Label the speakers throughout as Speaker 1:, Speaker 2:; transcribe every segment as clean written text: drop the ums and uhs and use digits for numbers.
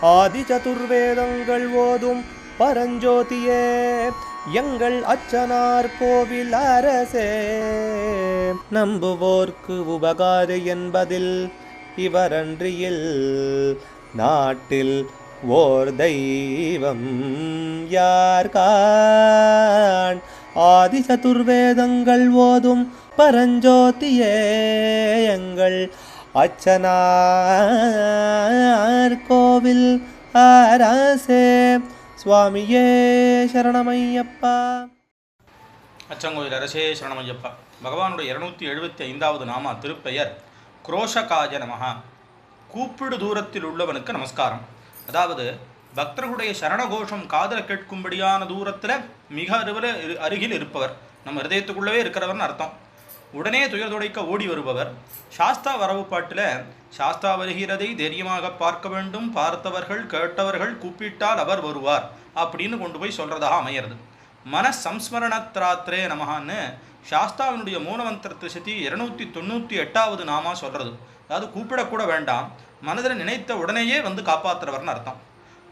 Speaker 1: ஆதி சதுர்வேதங்கள் ஓதும் பரஞ்சோதியே எங்கள் அச்சனார் கோவில் அரசே. நம்புவோர்க்கு உபகாரி என்பதில் இவரன்றியில் நாட்டில் ஓர் தெய்வம் யார்கான். ஆதி சதுர்வேதங்கள் ஓதும் பரஞ்சோதியே எங்கள் அச்சனார் கோவில் அரசே. சுவாமியே சரணமையப்பா.
Speaker 2: அச்சங்கோயில் அரசே சரணமையப்பா. பகவானுடைய 275வது நாமா திருப்பெயர் குரோஷகாய நமஹா. கூப்பிடு தூரத்தில் உள்ளவனுக்கு நமஸ்காரம். அதாவது பக்தர்களுடைய சரணகோஷம் காதல கேட்கும்படியான தூரத்தில் மிக அருகில் இருப்பவர், நம்ம ஹிருதயத்துக்குள்ளவே இருக்கிறவர்னு அர்த்தம். உடனே துயர் துடைக்க ஓடி வருபவர். சாஸ்தா வரவு பாட்டில் சாஸ்தா வருகிறதை தைரியமாக பார்க்க வேண்டும், பார்த்தவர்கள் கேட்டவர்கள் கூப்பிட்டால் அவர் வருவார் அப்படின்னு கொண்டு போய் சொல்றதாக அமையிறது. மன சம்ஸ்மரணத்ராத்ரே நமகான்னு சாஸ்தாவினுடைய மூலமந்திரத்தை சதி 298வது நாமா சொல்றது. அதாவது கூப்பிடக்கூட வேண்டாம், மனதில் நினைத்த உடனேயே வந்து காப்பாற்றுறவர்னு அர்த்தம்.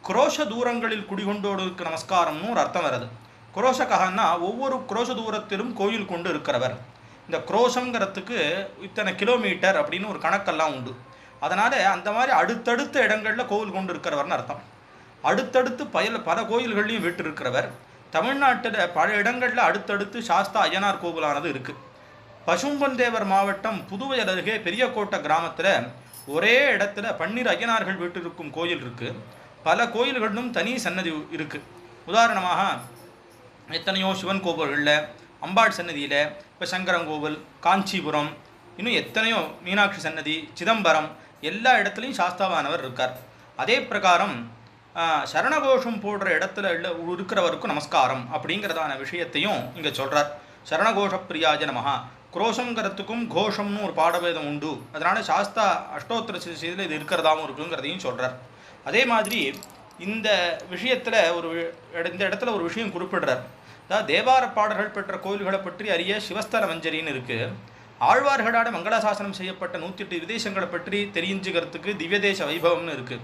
Speaker 2: குரோஷ தூரங்களில் குடிகொண்டோருக்கு நமஸ்காரம்னு ஒரு அர்த்தம் வருது. குரோஷகன்னா ஒவ்வொரு குரோஷ தூரத்திலும் கோயில் கொண்டு இருக்கிறவர். இந்த குரோஷங்கிறதுக்கு இத்தனை கிலோமீட்டர் அப்படின்னு ஒரு கணக்கெல்லாம் உண்டு. அதனால் அந்த மாதிரி அடுத்தடுத்த இடங்களில் கோவில் கொண்டு இருக்கிறவர்னு அர்த்தம். அடுத்தடுத்து பல கோயில்கள்லையும் வீட்டு இருக்கிறவர். தமிழ்நாட்டில் பல இடங்களில் அடுத்தடுத்து சாஸ்தா ஐயனார் கோவிலானது இருக்குது. பசும்பொன்தேவர் மாவட்டம் புதுவை அருகே பெரியக்கோட்டை கிராமத்தில் ஒரே இடத்துல 12 ஐயனார்கள் வீட்டு இருக்கும் கோயில் இருக்குது. பல கோயில்களிலும் தனி சன்னதி இருக்குது. உதாரணமாக எத்தனையோ சிவன் கோவில்களில், அம்பாள் சன்னதியில், இப்போ சங்கரங்கோவில், காஞ்சிபுரம், இன்னும் எத்தனையோ மீனாட்சி சன்னதி, சிதம்பரம், எல்லா இடத்துலையும் சாஸ்தாவானவர் இருக்கார். அதே பிரகாரம் சரணகோஷம் போடுற இடத்துல இருக்கிறவருக்கும் நமஸ்காரம் அப்படிங்கிறதான விஷயத்தையும் இங்கே சொல்கிறார். சரணகோஷ பிரியாஜ நமஹா. குரோஷங்கிறதுக்கும் கோஷம்னு ஒரு பாடபேதம் உண்டு. அதனால் சாஸ்தா அஷ்டோத்திர சிதியில் இது இருக்கிறதாவும் இருக்குங்கிறதையும் சொல்கிறார். அதே மாதிரி இந்த விஷயத்தில் இந்த இடத்துல ஒரு விஷயம் குறிப்பிடுறார். அதாவது தேவார பாடல்கள் பெற்ற கோயில்களை பற்றி அறிய சிவஸ்தல மஞ்சரின்னு இருக்குது. ஆழ்வார்களாட மங்களாசாசனம் செய்யப்பட்ட 108 விதேசங்களை பற்றி தெரிஞ்சுக்கிறதுக்கு திவ்யதேச வைபவம்னு இருக்குது.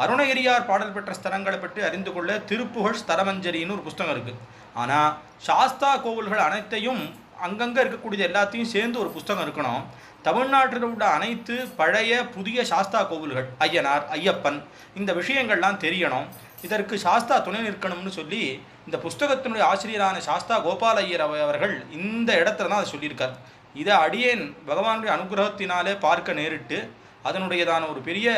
Speaker 2: அருணகிரியார் பாடல் பெற்ற ஸ்தலங்களை பற்றி அறிந்து கொள்ள திருப்புகழ் ஸ்தலமஞ்சரின்னு ஒரு புஸ்தகம் இருக்குது. ஆனால் சாஸ்தா கோவில்கள் அனைத்தையும் அங்கங்கே இருக்கக்கூடியது எல்லாத்தையும் சேர்ந்து ஒரு புஸ்தகம் இருக்கணும். தமிழ்நாட்டில் உள்ள அனைத்து பழைய புதிய சாஸ்தா கோவில்கள், ஐயனார், ஐயப்பன், இந்த விஷயங்கள்லாம் தெரியணும். இதற்கு சாஸ்தா துணை நிற்கணும்னு சொல்லி இந்த புஸ்தகத்தினுடைய ஆசிரியரான சாஸ்தா கோபால ஐயர் அவர்கள் இந்த இடத்துல தான் அதை சொல்லியிருக்கார். இதை அடியேன் பகவானுடைய அனுகிரகத்தினாலே பார்க்க நேரிட்டு அதனுடையதான ஒரு பெரிய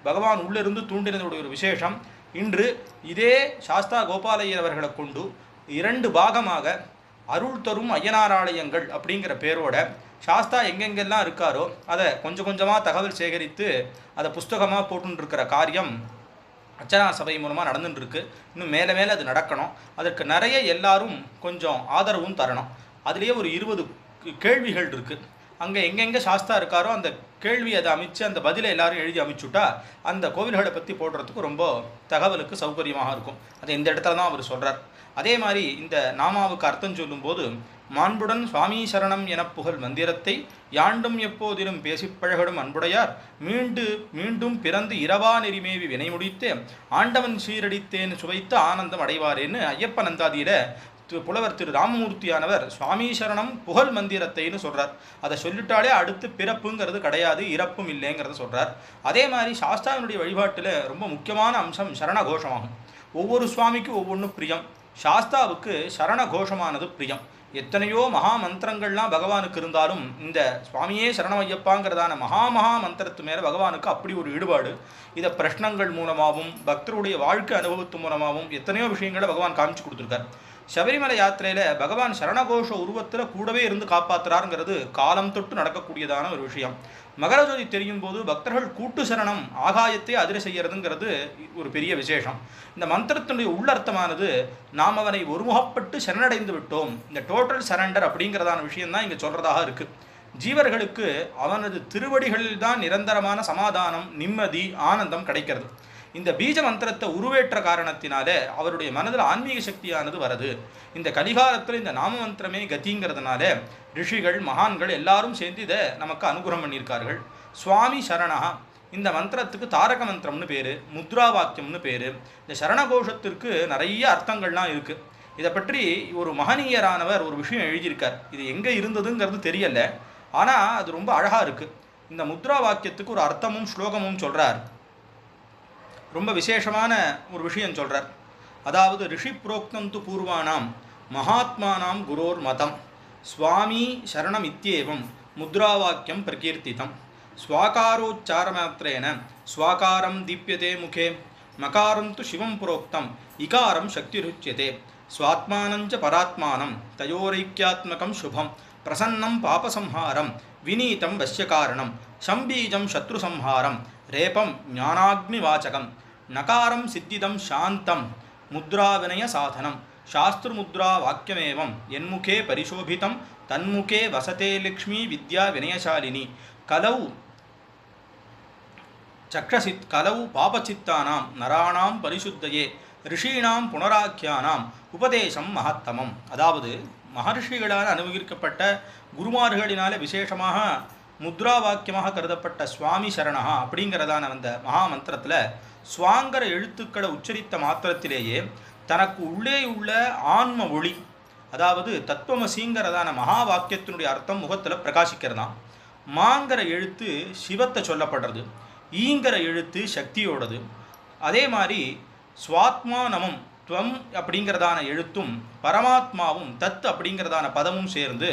Speaker 2: பகவான் உள்ளிருந்து தூண்டினதுடைய ஒரு விசேஷம். இன்று இதே சாஸ்தா கோபால ஐயர் அவர்களை கொண்டு 2 பாகமாக அருள் தரும் ஐயனாராலயங்கள் அப்படிங்கிற பேரோட சாஸ்தா எங்கெங்கெல்லாம் இருக்காரோ அதை கொஞ்சம் கொஞ்சமாக தகவல் சேகரித்து அதை புஸ்தகமாக போட்டுருக்கிற காரியம் அர்ச்சனா சபை மூலமாக நடந்துட்டுருக்கு. இன்னும் மேலே மேலே அது நடக்கணும். அதற்கு நிறைய எல்லாரும் கொஞ்சம் ஆதரவும் தரணும். அதுலேயே ஒரு 20 கேள்விகள் இருக்குது. அங்கே எங்கெங்கே சாஸ்தா இருக்காரோ அந்த கேள்வி அதை அமைச்சு அந்த பதிலை எல்லாரும் எழுதி அமைச்சுட்டா அந்த கோவில்களை பற்றி போடுறதுக்கு ரொம்ப தகவலுக்கு சௌகரியமாக இருக்கும். அது இந்த இடத்துல தான் அவர் சொல்கிறார். அதே மாதிரி இந்த நாமாவுக்கு அர்த்தம் சொல்லும்போது, மாண்புடன் சுவாமி சரணம் என புகழ் மந்திரத்தை யாண்டும் எப்போதிலும் பேசிப்பழகடும் அன்புடையார் மீண்டும் பிறந்து இரவா நெறிமேவி வினை முடித்து ஆண்டவன் சீரடித்தேன்னு சுவைத்து ஆனந்தம் அடைவாரேன்னு ஐயப்ப நந்தாதியில புலவர் திரு ராமமூர்த்தியானவர் சுவாமி சரணம் புகழ் மந்திரத்தைன்னு சொல்கிறார். அதை சொல்லிட்டாலே அடுத்து பிறப்புங்கிறது கிடையாது, இறப்பும் இல்லைங்கிறத சொல்கிறார். அதே மாதிரி சாஸ்தாவினுடைய வழிபாட்டில் ரொம்ப முக்கியமான அம்சம் சரண கோஷமாகும். ஒவ்வொரு சுவாமிக்கும் ஒவ்வொன்று பிரியம். சாஸ்தாவுக்கு சரண கோஷமானது பிரியம். எத்தனையோ மகா மந்திரங்கள்லாம் பகவானுக்கு இருந்தாலும் இந்த சுவாமியே சரணமையப்பாங்கிறதான மகா மந்திரத்து மேலே பகவானுக்கு அப்படி ஒரு ஈடுபாடு. இதை பிரஷ்னங்கள் மூலமாகவும் பக்தருடைய வாழ்க்கை அனுபவத்து மூலமாகவும் எத்தனையோ விஷயங்களை பகவான் காமிச்சு கொடுத்துருக்கார். சபரிமலை யாத்திரையில் பகவான் சரணகோஷ உருவத்தில் கூடவே இருந்து காப்பாற்றுறாருங்கிறது காலம் தொட்டு நடக்கக்கூடியதான ஒரு விஷயம். மகரஜோதி தெரியும் போது பக்தர்கள் கூட்டு சரணம் ஆகாயத்தை அதிர செய்யறதுங்கிறது ஒரு பெரிய விசேஷம். இந்த மந்திரத்தினுடைய உள்ளர்த்தமானது நாம் அவனை ஒருமுகப்பட்டு சரணடைந்து விட்டோம், இந்த டோட்டல் சரண்டர் அப்படிங்கிறதான விஷயம்தான் இங்கே சொல்கிறதாக இருக்குது. ஜீவர்களுக்கு அவனது திருவடிகளில் தான் நிரந்தரமான சமாதானம், நிம்மதி, ஆனந்தம் கிடைக்கிறது. இந்த பீஜ மந்திரத்தை உருவேற்ற காரணத்தினாலே அவருடைய மனதில் ஆன்மீக சக்தியானது வருது. இந்த கலிகாலத்தில் இந்த நாம மந்திரமே கதிங்கிறதுனால ரிஷிகள், மகான்கள் எல்லாரும் சேர்ந்து இதை நமக்கு அனுகிரகம் பண்ணியிருக்கார்கள். சுவாமி சரணா, இந்த மந்திரத்துக்கு தாரக மந்திரம்னு பேர், முத்ரா வாக்கியம்னு பேர். இந்த சரணகோஷத்திற்கு நிறைய அர்த்தங்கள்லாம் இருக்குது. இதை பற்றி ஒரு மகனீயரானவர் ஒரு விஷயம் எழுதியிருக்கார். இது எங்கே இருந்ததுங்கிறது தெரியலை, ஆனால் அது ரொம்ப அழகாக இருக்குது. இந்த முத்ரா வாக்கியத்துக்கு ஒரு அர்த்தமும் ஸ்லோகமும் சொல்கிறார். ரொம்ப விசேஷமான ஒரு விஷயம் சொல்கிறார். அதாவது ரிஷி புரோக்தம் து பூர்வானாம் மகாத்மானாம் குரோர் மதம் சுவாமி சரணம் இத்தியேவம் முத்ராவாக்கியம் பிரகீர்த்திதம் ஸ்வாகாரோச்சாரமாத்திரேன ஸ்வாகாரம் தீப்யதே முகே மகாரம் து சிவம் புரோக்தம் இகாரம் சக்திருச்யதே ஸ்வாத்மானஞ்ச பராத்மானம் தயோரைக்கியாத்மகம் சுபம் பிரசன்னம் பாபசம்ஹாரம் வினீதம் வசியகாரணம் சம்பீஜம் சத்ருசம்ஹாரம் ரேபம் ஞானாக்னிவாச்சகம் நகாரம் சித்திதம் சாந்தம் முத்ராவினய சாதனம் சாஸ்திரமுத்ரா வாக்கியமேவம் என்முகே பரிசோபிதம் தன்முகே வசதே லக்ஷ்மி வித்யா வினயசாலினி கலௌ சக்ரசித் கலௌ பாபச்சித்தானாம் நராணாம் பரிசுத்தையே ரிஷீணாம் புனராக்கியானாம் உபதேசம் மகத்தமம். அதாவது மகர்ஷிகளால் அனுபவிக்கப்பட்ட குருமார்களினால விசேஷமாக முத்ரா வாக்கியமாக கருதப்பட்ட சுவாமி சரணஹா அப்படிங்கிறதான அந்த மகா மந்திரத்தில் சுவாங்கர எழுத்துக்களை உச்சரித்த மாத்திரத்திலேயே தனக்கு உள்ளே உள்ள ஆன்ம ஒளி, அதாவது தத்துவமசிங்கிறதான மகா வாக்கியத்தினுடைய அர்த்தம் முகத்தில் பிரகாசிக்கிறதாம். மாங்கிற எழுத்து சிவத்தை சொல்லப்படுறது, ஈங்கிற எழுத்து சக்தியோடது. அதே மாதிரி ஸ்வாத்மானமும் துவம் அப்படிங்கிறதான எழுத்தும் பரமாத்மாவும் தத் அப்படிங்கிறதான பதமும் சேர்ந்து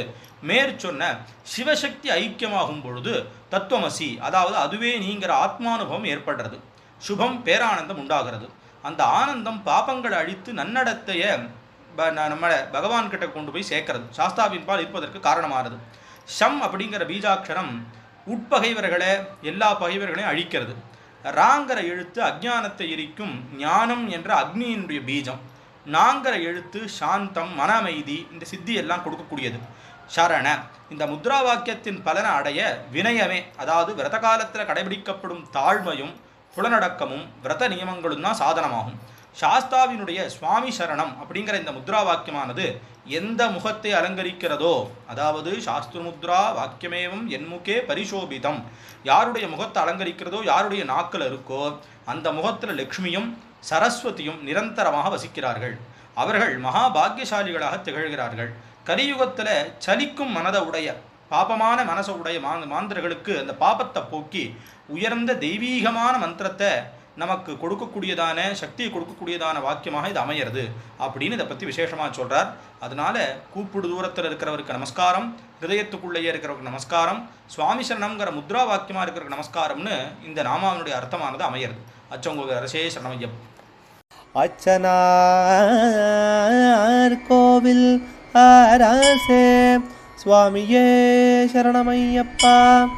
Speaker 2: மேற்சொன்ன சிவசக்தி ஐக்கியமாகும் பொழுது தத்துவமசி, அதாவது அதுவே நீங்கிற ஆத்மானுபவம் ஏற்படுறது. சுபம் பேரானந்தம் உண்டாகிறது. அந்த ஆனந்தம் பாபங்களை அழித்து நன்னடத்தைய நம்மளை பகவான் கிட்ட கொண்டு போய் சேர்க்கறது, சாஸ்தாவின் பால் இருப்பதற்கு காரணமாகிறது. ஷம் அப்படிங்கிற பீஜாட்சரம் உட்பகைவர்களை எல்லா பகைவர்களையும் அழிக்கிறது. ராங்கிற எழுத்து அஜ்ஞானத்தை எரிக்கும் ஞானம் என்ற அக்னியினுடைய பீஜம். நாங்கிற எழுத்து சாந்தம் மன அமைதி இந்த சித்தி எல்லாம் கொடுக்கக்கூடியது. சரண இந்த முத்ரா வாக்கியத்தின் பலனை அடைய வினயமே, அதாவது விரத காலத்தில் கடைபிடிக்கப்படும் தாழ்மையும் புலனடக்கமும் விரத நியமங்களும் தான் சாதனமாகும். சாஸ்தாவினுடைய சுவாமி சரணம் அப்படிங்கிற இந்த முத்ரா வாக்கியமானது எந்த முகத்தை அலங்கரிக்கிறதோ, அதாவது சாஸ்திர முத்ரா வாக்கியமேவம் என்முகே பரிசோபிதம், யாருடைய முகத்தை அலங்கரிக்கிறதோ, யாருடைய நாக்கில் இருக்கோ அந்த முகத்தில் லக்ஷ்மியும் சரஸ்வதியும் நிரந்தரமாக வசிக்கிறார்கள். அவர்கள் மகாபாகியசாலிகளாக திகழ்கிறார்கள். கலியுகத்தில் சலிக்கும் மனதை உடைய பாபமான மனசை உடைய மாந்தர்களுக்கு அந்த பாபத்தை போக்கி உயர்ந்த தெய்வீகமான மந்திரத்தை நமக்கு கொடுக்கக்கூடியதான சக்தியை கொடுக்கக்கூடியதான வாக்கியமாக இது அமையிறது அப்படின்னு இதை பற்றி விசேஷமாக சொல்கிறார். அதனால கூப்பிடு தூரத்தில் இருக்கிறவருக்கு நமஸ்காரம், ஹிருதயத்துக்குள்ளேயே இருக்கிறவருக்கு நமஸ்காரம், சுவாமி சரணம்ங்கிற முத்ரா வாக்கியமாக இருக்கிறவருக்கு நமஸ்காரம்னு இந்த நாமாவினுடைய அர்த்தமானது அமையிறது. அச்சங்கோக அரசே சரணமையம்.
Speaker 1: அச்சனார் கோவில் அரசே சுவாமியே சரணமையப்பா.